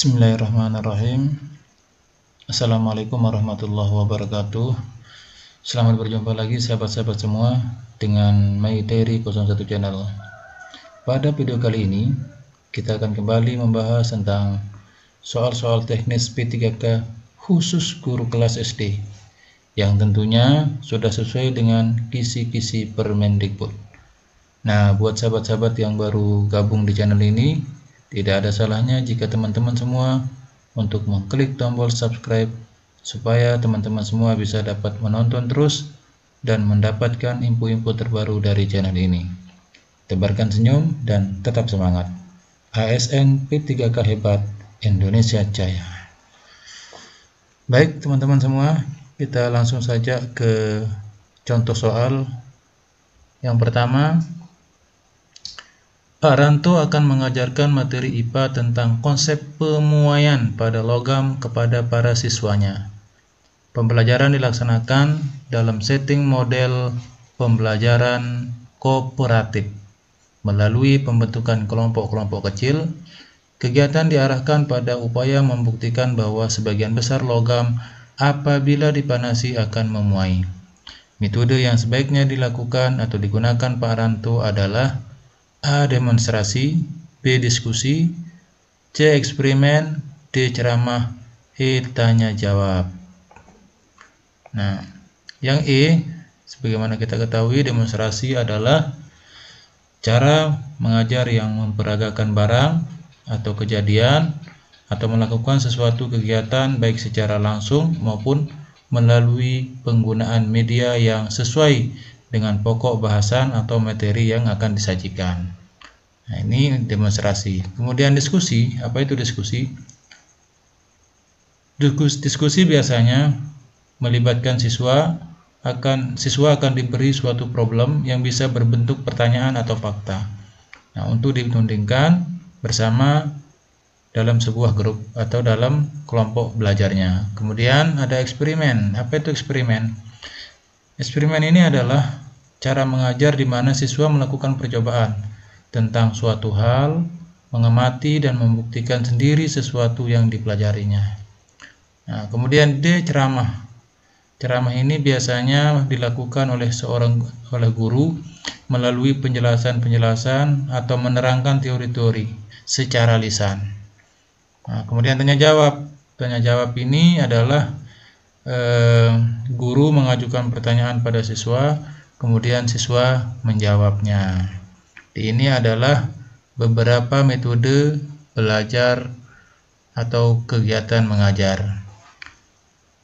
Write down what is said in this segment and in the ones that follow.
Bismillahirrahmanirrahim. Assalamualaikum warahmatullahi wabarakatuh. Selamat berjumpa lagi sahabat-sahabat semua dengan Mayteri 01 Channel. Pada video kali ini kita akan kembali membahas tentang soal-soal teknis P3K khusus guru kelas SD yang tentunya sudah sesuai dengan kisi-kisi Permendikbud. Nah, buat sahabat-sahabat yang baru gabung di channel ini, tidak ada salahnya jika teman-teman semua untuk mengklik tombol subscribe supaya teman-teman semua bisa dapat menonton terus dan mendapatkan info-info terbaru dari channel ini. Tebarkan senyum dan tetap semangat. ASN P3K hebat, Indonesia jaya. Baik teman-teman semua, kita langsung saja ke contoh soal. Yang pertama, Pak Ranto akan mengajarkan materi IPA tentang konsep pemuaian pada logam kepada para siswanya. Pembelajaran dilaksanakan dalam setting model pembelajaran kooperatif melalui pembentukan kelompok-kelompok kecil. Kegiatan diarahkan pada upaya membuktikan bahwa sebagian besar logam apabila dipanasi akan memuai. Metode yang sebaiknya dilakukan atau digunakan Pak Ranto adalah A. Demonstrasi, B. Diskusi, C. Eksperimen, D. Ceramah, E. Tanya jawab. Nah, yang E, sebagaimana kita ketahui, demonstrasi adalah cara mengajar yang memperagakan barang atau kejadian atau melakukan sesuatu kegiatan baik secara langsung maupun melalui penggunaan media yang sesuai dengan pokok bahasan atau materi yang akan disajikan. Nah, ini demonstrasi. Kemudian diskusi, apa itu diskusi? Diskusi biasanya melibatkan siswa akan diberi suatu problem yang bisa berbentuk pertanyaan atau fakta. Nah, untuk ditundingkan bersama dalam sebuah grup atau dalam kelompok belajarnya. Kemudian ada eksperimen. Apa itu eksperimen? Eksperimen ini adalah cara mengajar di mana siswa melakukan percobaan tentang suatu hal, mengamati dan membuktikan sendiri sesuatu yang dipelajarinya. Nah, kemudian D. Ceramah. Ceramah ini biasanya dilakukan oleh guru melalui penjelasan-penjelasan atau menerangkan teori-teori secara lisan. Nah, kemudian tanya jawab. Tanya jawab ini adalah guru mengajukan pertanyaan pada siswa, kemudian siswa menjawabnya. Ini adalah beberapa metode belajar atau kegiatan mengajar.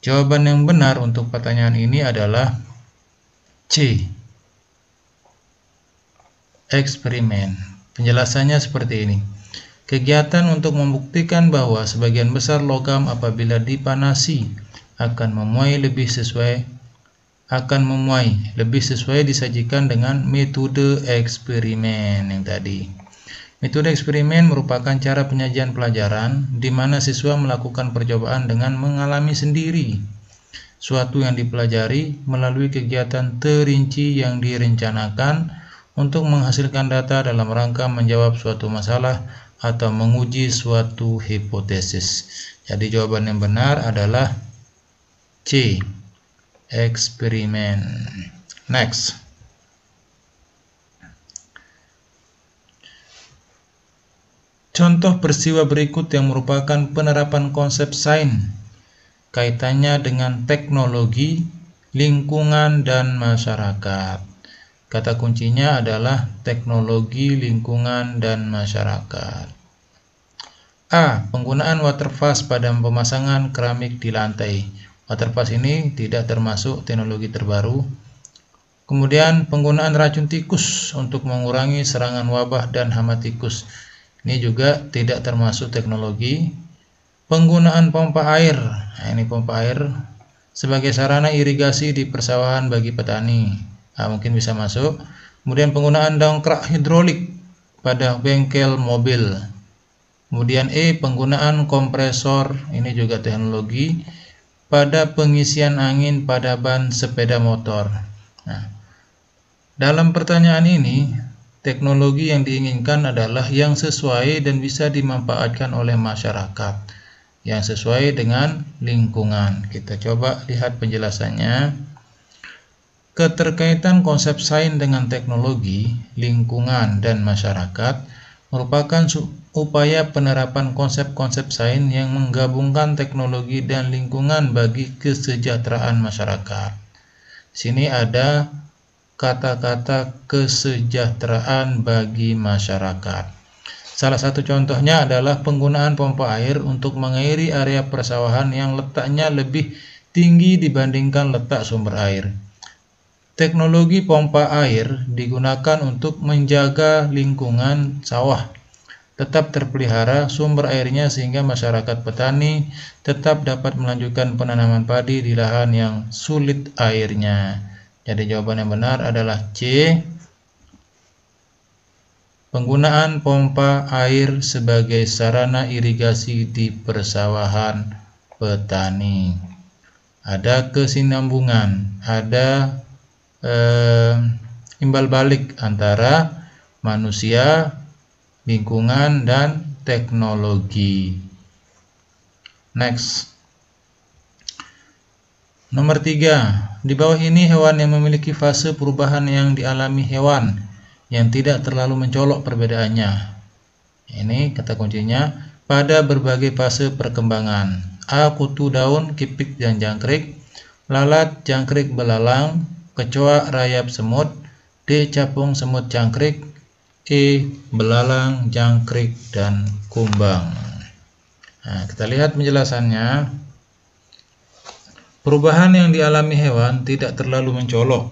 Jawaban yang benar untuk pertanyaan ini adalah C. Eksperimen. Penjelasannya seperti ini. Kegiatan untuk membuktikan bahwa sebagian besar logam apabila dipanasi akan memuai lebih sesuai disajikan dengan metode eksperimen yang tadi. Metode eksperimen merupakan cara penyajian pelajaran di mana siswa melakukan percobaan dengan mengalami sendiri suatu yang dipelajari melalui kegiatan terinci yang direncanakan untuk menghasilkan data dalam rangka menjawab suatu masalah atau menguji suatu hipotesis. Jadi jawaban yang benar adalah C. Eksperimen. Next. Contoh peristiwa berikut yang merupakan penerapan konsep sains kaitannya dengan teknologi, lingkungan, dan masyarakat. Kata kuncinya adalah teknologi, lingkungan, dan masyarakat. A. Penggunaan waterfast pada pemasangan keramik di lantai. Waterfast ini tidak termasuk teknologi terbaru. Kemudian penggunaan racun tikus untuk mengurangi serangan wabah dan hama tikus. Ini juga tidak termasuk teknologi. Penggunaan pompa air. Nah, ini pompa air sebagai sarana irigasi di persawahan bagi petani. Nah, mungkin bisa masuk. Kemudian penggunaan dongkrak hidrolik pada bengkel mobil. Kemudian E. Penggunaan kompresor. Ini juga teknologi pada pengisian angin pada ban sepeda motor. Nah, dalam pertanyaan ini teknologi yang diinginkan adalah yang sesuai dan bisa dimanfaatkan oleh masyarakat, yang sesuai dengan lingkungan. Kita coba lihat penjelasannya. Keterkaitan konsep sains dengan teknologi, lingkungan, dan masyarakat merupakan upaya penerapan konsep-konsep sains yang menggabungkan teknologi dan lingkungan bagi kesejahteraan masyarakat. Sini ada kata-kata kesejahteraan bagi masyarakat. Salah satu contohnya adalah penggunaan pompa air untuk mengairi area persawahan yang letaknya lebih tinggi dibandingkan letak sumber air. Teknologi pompa air digunakan untuk menjaga lingkungan sawah tetap terpelihara sumber airnya sehingga masyarakat petani tetap dapat melanjutkan penanaman padi di lahan yang sulit airnya. Jadi jawaban yang benar adalah C. Penggunaan pompa air sebagai sarana irigasi di persawahan petani. Ada kesinambungan, ada imbal balik antara manusia, lingkungan, dan teknologi. Next. Nomor 3. Di bawah ini hewan yang memiliki fase perubahan yang dialami hewan yang tidak terlalu mencolok perbedaannya. Ini kata kuncinya, pada berbagai fase perkembangan. A. Kutu daun, kipik dan jangkrik. Lalat, jangkrik, belalang. Kecoa, rayap, semut. D. Capung, semut, jangkrik. E. Belalang, jangkrik, dan kumbang. Nah, kita lihat penjelasannya. Perubahan yang dialami hewan tidak terlalu mencolok.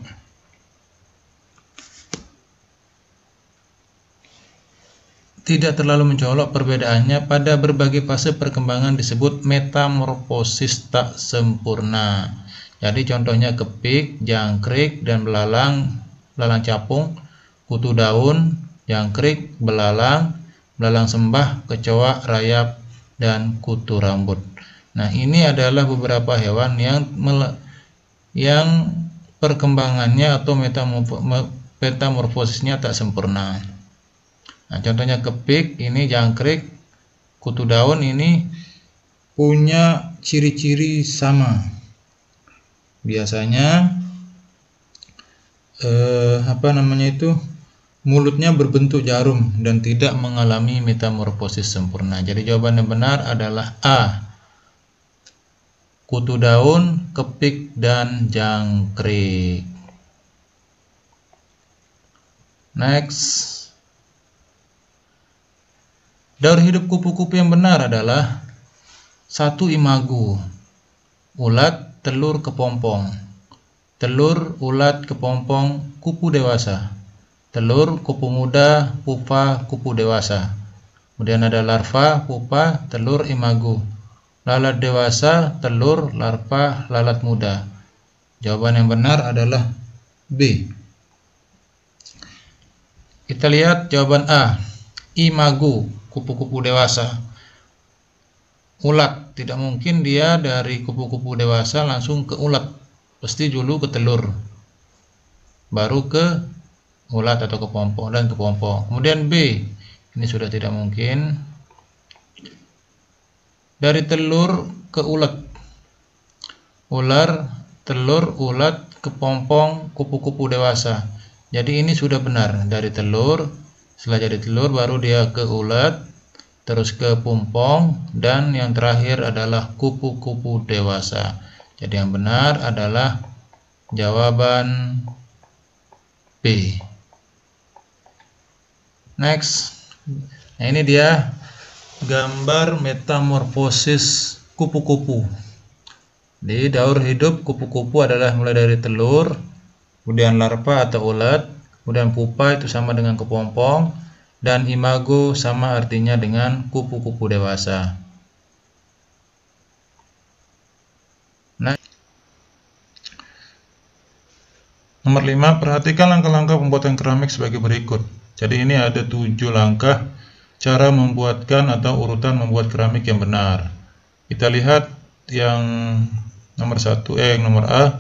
Tidak terlalu mencolok perbedaannya pada berbagai fase perkembangan disebut metamorfosis tak sempurna. Jadi contohnya kepik, jangkrik, dan belalang capung, kutu daun, jangkrik, belalang sembah, kecoa, rayap, dan kutu rambut. Nah, ini adalah beberapa hewan yang perkembangannya atau metamorfosisnya tak sempurna. Nah, contohnya kepik, ini jangkrik, kutu daun ini punya ciri-ciri sama. Biasanya mulutnya berbentuk jarum dan tidak mengalami metamorfosis sempurna. Jadi jawaban yang benar adalah A. Kutu daun, kepik, dan jangkrik. Next. Daur hidup kupu-kupu yang benar adalah 1. Imago, ulat, telur, kepompong. Telur, ulat, kepompong, kupu dewasa. Telur, kupu muda, pupa, kupu dewasa. Kemudian ada larva, pupa, telur, imago. Lalat dewasa, telur, larva, lalat muda. Jawaban yang benar adalah B. Kita lihat jawaban A. Imago, kupu-kupu dewasa. Ulat, tidak mungkin dia dari kupu-kupu dewasa langsung ke ulat. Pasti dulu ke telur, baru ke ulat atau kepompong dan kepompong. Kemudian B, ini sudah tidak mungkin. Dari telur ke ulat. Ular, telur, ulat, kepompong, kupu-kupu dewasa. Jadi ini sudah benar. Dari telur, setelah jadi telur baru dia ke ulat, terus ke pompong, dan yang terakhir adalah kupu-kupu dewasa. Jadi yang benar adalah jawaban B. Next. Nah, ini dia gambar metamorfosis kupu-kupu. Di daur hidup kupu-kupu adalah mulai dari telur, kemudian larva atau ulat, kemudian pupa itu sama dengan kepompong, dan imago sama artinya dengan kupu-kupu dewasa. Nah, nomor 5, perhatikan langkah-langkah pembuatan keramik sebagai berikut. Jadi ini ada 7 langkah cara membuatkan atau urutan membuat keramik yang benar. Kita lihat yang nomor A.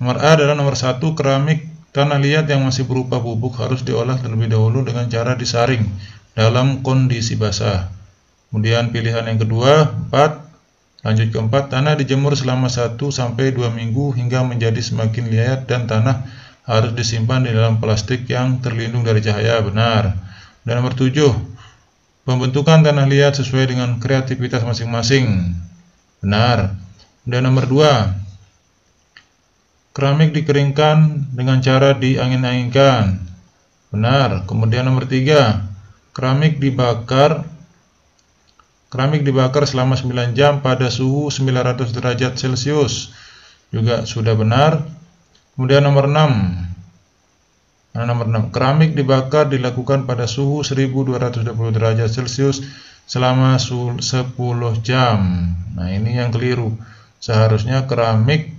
Nomor A adalah nomor 1, keramik tanah liat yang masih berupa bubuk harus diolah terlebih dahulu dengan cara disaring dalam kondisi basah. Kemudian pilihan yang kedua, 4. Lanjut ke 4, tanah dijemur selama 1-2 minggu hingga menjadi semakin liat dan tanah harus disimpan di dalam plastik yang terlindung dari cahaya. Benar. Dan nomor 7, pembentukan tanah liat sesuai dengan kreativitas masing-masing. Benar. Dan nomor 2, keramik dikeringkan dengan cara diangin-anginkan. Benar. Kemudian nomor 3, keramik dibakar selama 9 jam pada suhu 900 derajat Celcius. Juga sudah benar. Kemudian nomor 6, keramik dibakar dilakukan pada suhu 1220 derajat Celcius selama 10 jam. Nah, ini yang keliru. Seharusnya keramik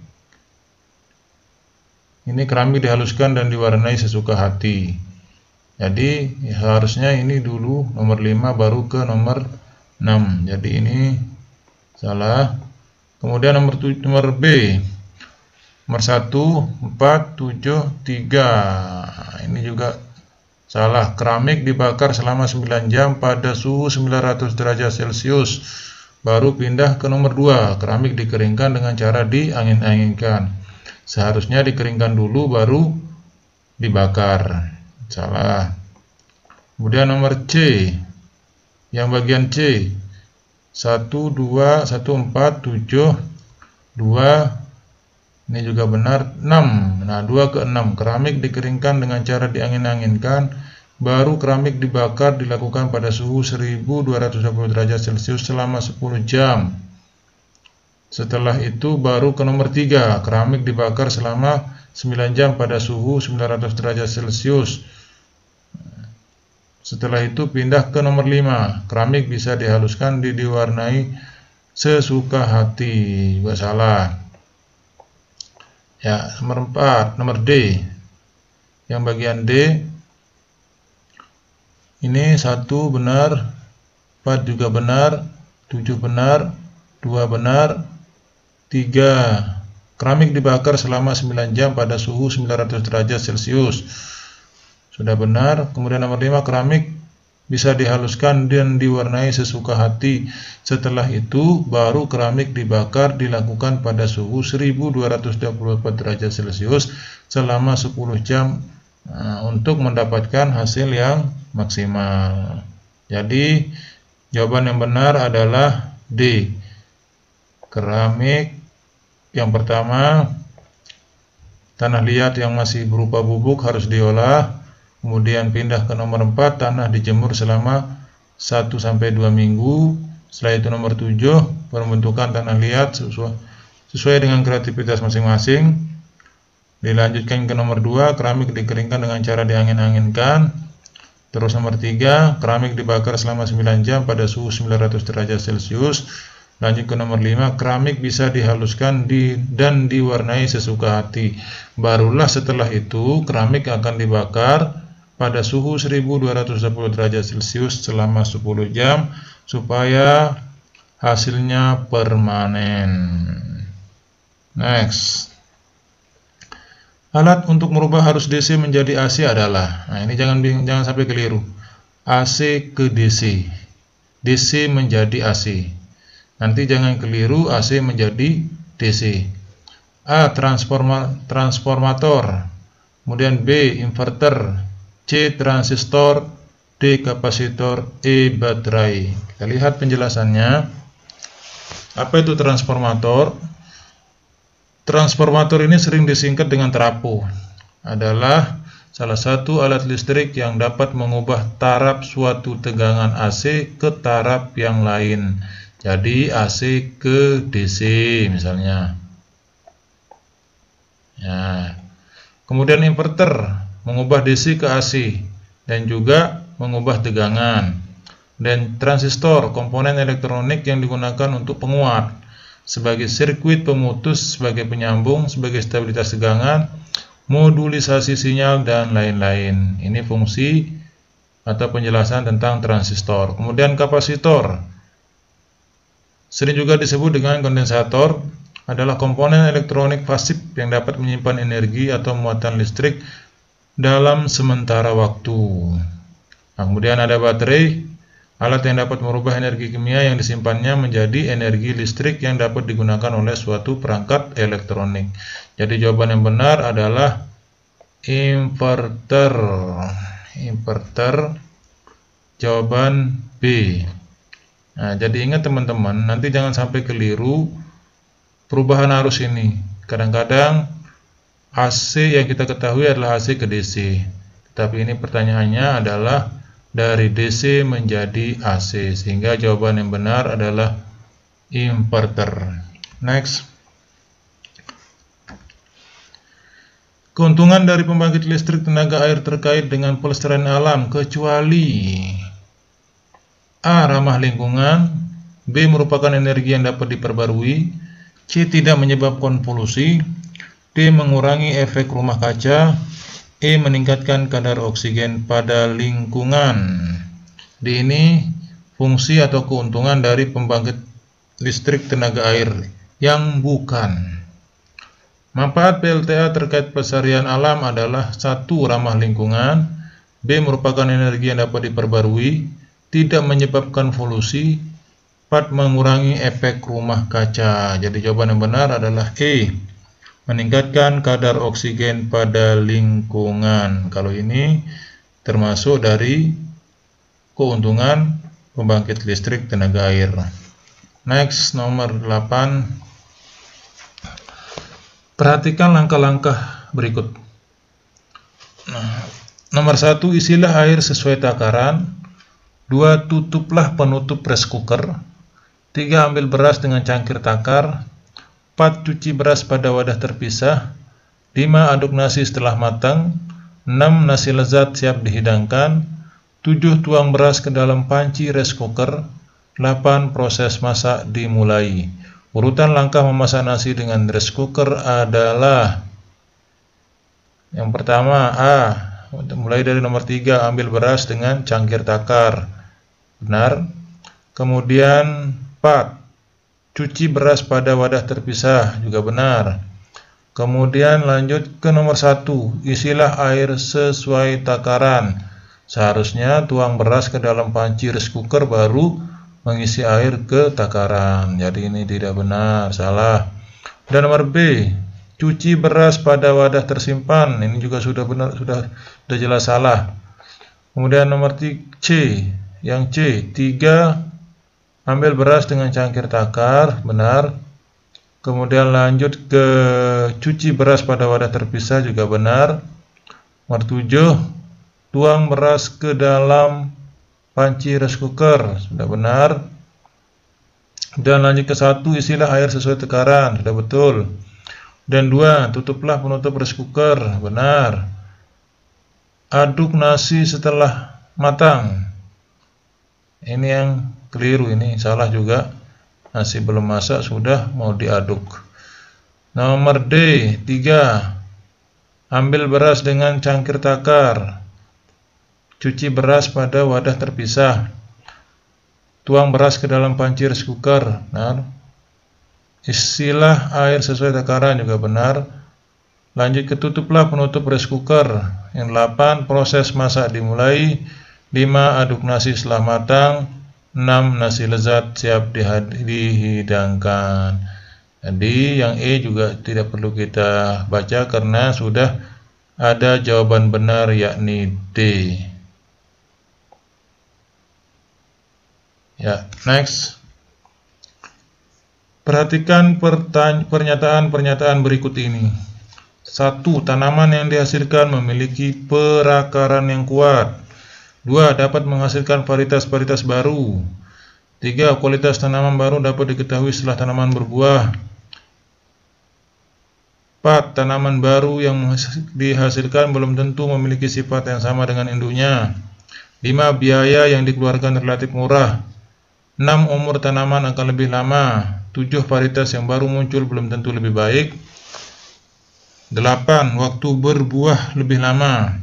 dihaluskan dan diwarnai sesuka hati. Jadi harusnya ini dulu nomor 5 baru ke nomor 6. Jadi ini salah. Kemudian nomor B, nomor 1, 4, 7, 3. Ini juga salah. Keramik dibakar selama 9 jam pada suhu 900 derajat Celcius. Baru pindah ke nomor 2, keramik dikeringkan dengan cara diangin-anginkan. Seharusnya dikeringkan dulu baru dibakar. Salah. Kemudian nomor C, yang bagian C, 1, 2, 1, 4, 7, 2. Ini juga benar. 6. Nah, 2 ke 6, keramik dikeringkan dengan cara diangin-anginkan. Baru keramik dibakar dilakukan pada suhu 1220 derajat Celcius selama 10 jam. Setelah itu baru ke nomor 3, keramik dibakar selama 9 jam pada suhu 900 derajat Celcius. Setelah itu pindah ke nomor 5, keramik bisa dihaluskan diwarnai sesuka hati. Juga salah. Ya, nomor 4, nomor D. Yang bagian D, ini 1 benar, 4 juga benar, 7 benar, 2 benar, 3. Keramik dibakar selama 9 jam pada suhu 900 derajat Celcius. Sudah benar. Kemudian nomor 5, keramik bisa dihaluskan dan diwarnai sesuka hati. Setelah itu baru keramik dibakar dilakukan pada suhu 1224 derajat Celcius selama 10 jam untuk mendapatkan hasil yang maksimal. Jadi jawaban yang benar adalah D. Keramik yang pertama, tanah liat yang masih berupa bubuk harus diolah. Kemudian pindah ke nomor 4, tanah dijemur selama 1-2 minggu. Setelah itu nomor 7, pembentukan tanah liat sesuai dengan kreativitas masing-masing. Dilanjutkan ke nomor 2, keramik dikeringkan dengan cara diangin-anginkan. Terus nomor 3, keramik dibakar selama 9 jam pada suhu 900 derajat Celcius. Lanjut ke nomor 5, keramik bisa dihaluskan dan diwarnai sesuka hati. Barulah setelah itu keramik akan dibakar pada suhu 1220 derajat Celcius selama 10 jam supaya hasilnya permanen. Next. Alat untuk merubah arus DC menjadi AC adalah, nah ini jangan sampai keliru. AC ke DC. DC menjadi AC. Nanti jangan keliru AC menjadi DC. A. Transformator. Kemudian B. Inverter. C. Transistor. D. Kapasitor. E. Baterai. Kita lihat penjelasannya. Apa itu transformator? Transformator ini sering disingkat dengan trafo. Adalah salah satu alat listrik yang dapat mengubah taraf suatu tegangan AC ke taraf yang lain. Jadi AC ke DC misalnya. Ya. Kemudian inverter mengubah DC ke AC dan juga mengubah tegangan. Dan transistor komponen elektronik yang digunakan untuk penguat, sebagai sirkuit pemutus, sebagai penyambung, sebagai stabilitas tegangan, modulisasi sinyal dan lain-lain. Ini fungsi atau penjelasan tentang transistor. Kemudian kapasitor sering juga disebut dengan kondensator. adalah komponen elektronik pasif yang dapat menyimpan energi atau muatan listrik dalam sementara waktu. Nah, kemudian ada baterai, alat yang dapat merubah energi kimia yang disimpannya menjadi energi listrik yang dapat digunakan oleh suatu perangkat elektronik. Jadi jawaban yang benar adalah inverter. Inverter, jawaban B. Nah, jadi ingat teman-teman, nanti jangan sampai keliru perubahan arus ini. Kadang-kadang AC yang kita ketahui adalah AC ke DC, tapi ini pertanyaannya adalah dari DC menjadi AC, sehingga jawaban yang benar adalah inverter. Next. Keuntungan dari pembangkit listrik tenaga air terkait dengan pelestarian alam kecuali A. Ramah lingkungan, B. Merupakan energi yang dapat diperbarui, C. Tidak menyebabkan polusi, D. Mengurangi efek rumah kaca, E. Meningkatkan kadar oksigen pada lingkungan. D. Ini fungsi atau keuntungan dari pembangkit listrik tenaga air yang bukan. Manfaat PLTA terkait pelestarian alam adalah 1. Ramah lingkungan, B. Merupakan energi yang dapat diperbarui, tidak menyebabkan polusi, 4. Mengurangi efek rumah kaca. Jadi jawaban yang benar adalah E. Meningkatkan kadar oksigen pada lingkungan. Kalau ini termasuk dari keuntungan pembangkit listrik tenaga air. Next, nomor 8. Perhatikan langkah-langkah berikut. Nomor 1, isilah air sesuai takaran. 2, tutuplah penutup rice cooker. 3, ambil beras dengan cangkir takar. 4, cuci beras pada wadah terpisah. 5, aduk nasi setelah matang. 6, nasi lezat siap dihidangkan. 7, tuang beras ke dalam panci rice cooker. 8, proses masak dimulai. Urutan langkah memasak nasi dengan rice cooker adalah: yang pertama A, mulai dari nomor 3, ambil beras dengan cangkir takar. Benar. Kemudian 4, cuci beras pada wadah terpisah, juga benar. Kemudian lanjut ke nomor 1, isilah air sesuai takaran. Seharusnya tuang beras ke dalam panci rice cooker baru mengisi air ke takaran. Jadi ini tidak benar, salah. Dan nomor B, cuci beras pada wadah tersimpan. Ini juga sudah benar, sudah jelas salah. Kemudian nomor C, yang C, 3, ambil beras dengan cangkir takar, benar. Kemudian lanjut ke cuci beras pada wadah terpisah, juga benar. Nomor 7, tuang beras ke dalam panci rice cooker, sudah benar. Dan lanjut ke 1, isilah air sesuai takaran, sudah betul. Dan 2, tutuplah penutup rice cooker, benar. Aduk nasi setelah matang, ini yang keliru, ini salah juga. Nasi belum masak sudah mau diaduk. Nomor D, 3, ambil beras dengan cangkir takar. Cuci beras pada wadah terpisah. Tuang beras ke dalam panci rice cooker. Benar. Isilah air sesuai takaran, juga benar. Lanjut ke tutuplah penutup rice cooker. Yang 8, proses masak dimulai. 5, aduk nasi setelah matang. 6, nasi lezat siap dihidangkan. Jadi yang E juga tidak perlu kita baca karena sudah ada jawaban benar, yakni D. Ya, next. Perhatikan pernyataan-pernyataan berikut ini. 1. Tanaman yang dihasilkan memiliki perakaran yang kuat. 2. Dapat menghasilkan varietas-varietas baru. 3. Kualitas tanaman baru dapat diketahui setelah tanaman berbuah. 4. Tanaman baru yang dihasilkan belum tentu memiliki sifat yang sama dengan induknya. 5. Biaya yang dikeluarkan relatif murah. 6. Umur tanaman akan lebih lama. 7. Varietas yang baru muncul belum tentu lebih baik. 8. Waktu berbuah lebih lama.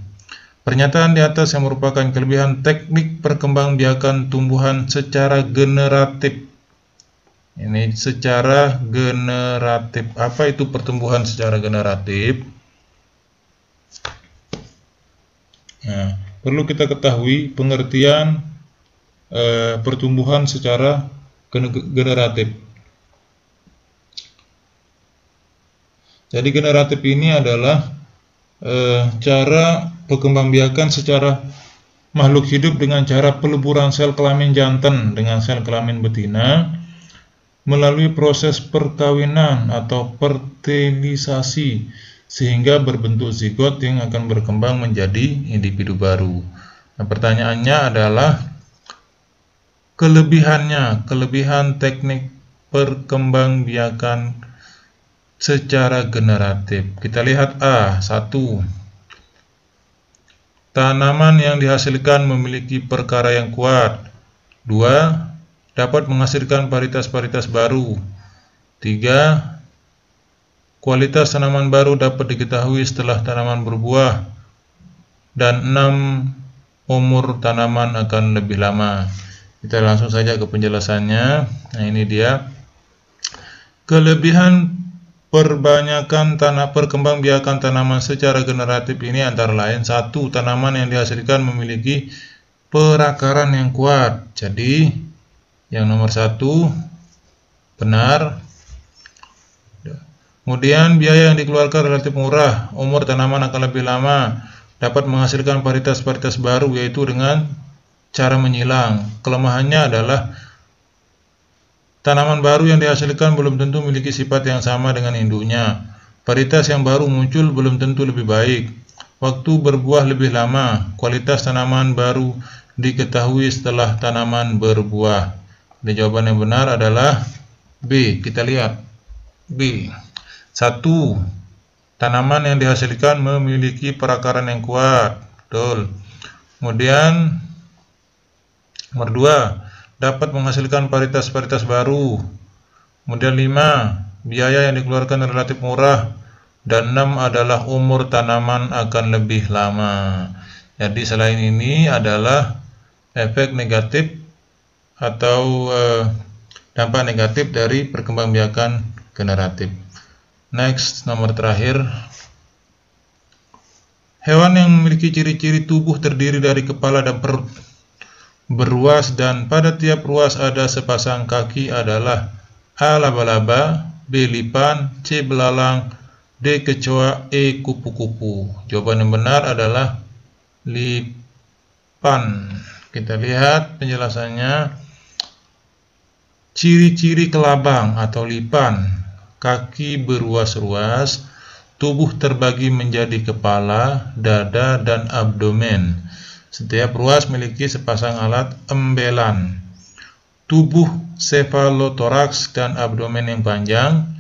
Pernyataan di atas yang merupakan kelebihan teknik perkembangbiakan tumbuhan secara generatif. Ini secara generatif. Apa itu pertumbuhan secara generatif? Nah, perlu kita ketahui pengertian pertumbuhan secara generatif. Jadi generatif ini adalah cara perkembangbiakan secara makhluk hidup dengan cara peleburan sel kelamin jantan dengan sel kelamin betina melalui proses perkawinan atau fertilisasi sehingga berbentuk zigot yang akan berkembang menjadi individu baru. Nah, pertanyaannya adalah kelebihan teknik perkembangbiakan secara generatif. Kita lihat A. 1. Tanaman yang dihasilkan memiliki perkara yang kuat. 2. Dapat menghasilkan varietas-varietas baru. 3. Kualitas tanaman baru dapat diketahui setelah tanaman berbuah. Dan 6. Umur tanaman akan lebih lama. Kita langsung saja ke penjelasannya. Nah, ini dia. Kelebihan perkembangbiakan tanaman secara generatif ini antara lain 1. Tanaman yang dihasilkan memiliki perakaran yang kuat. Jadi yang nomor 1 benar. Kemudian biaya yang dikeluarkan relatif murah. Umur tanaman akan lebih lama. Dapat menghasilkan varietas-varietas baru yaitu dengan cara menyilang. Kelemahannya adalah tanaman baru yang dihasilkan belum tentu memiliki sifat yang sama dengan induknya. Varietas yang baru muncul belum tentu lebih baik. Waktu berbuah lebih lama. Kualitas tanaman baru diketahui setelah tanaman berbuah. Dan jawaban yang benar adalah B. Kita lihat B. 1. Tanaman yang dihasilkan memiliki perakaran yang kuat. Betul. Kemudian nomor 2. Dapat menghasilkan varietas-varietas baru. Kemudian 5. Biaya yang dikeluarkan relatif murah. Dan 6 adalah umur tanaman akan lebih lama. Jadi selain ini adalah efek negatif atau dampak negatif dari perkembangbiakan generatif. Next, nomor terakhir. Hewan yang memiliki ciri-ciri tubuh terdiri dari kepala dan perut beruas dan pada tiap ruas ada sepasang kaki adalah A. Laba-laba, B. lipan, C. belalang, D. kecoa, E. kupu-kupu. Jawaban yang benar adalah lipan. Kita lihat penjelasannya. Ciri-ciri kelabang atau lipan: kaki beruas-ruas, tubuh terbagi menjadi kepala, dada, dan abdomen. Setiap ruas memiliki sepasang alat embelan. Tubuh sefalotoraks dan abdomen yang panjang.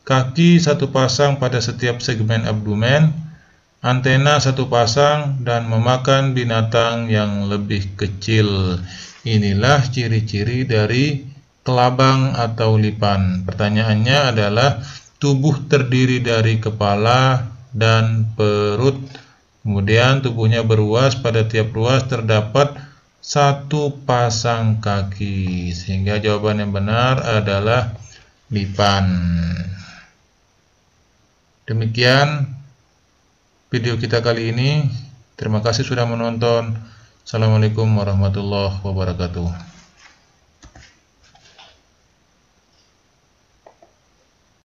Kaki satu pasang pada setiap segmen abdomen. Antena satu pasang dan memakan binatang yang lebih kecil. Inilah ciri-ciri dari kelabang atau lipan. Pertanyaannya adalah tubuh terdiri dari kepala dan perut. Kemudian tubuhnya beruas, pada tiap ruas terdapat satu pasang kaki. Sehingga jawaban yang benar adalah lipan. Demikian video kita kali ini. Terima kasih sudah menonton. Assalamualaikum warahmatullahi wabarakatuh.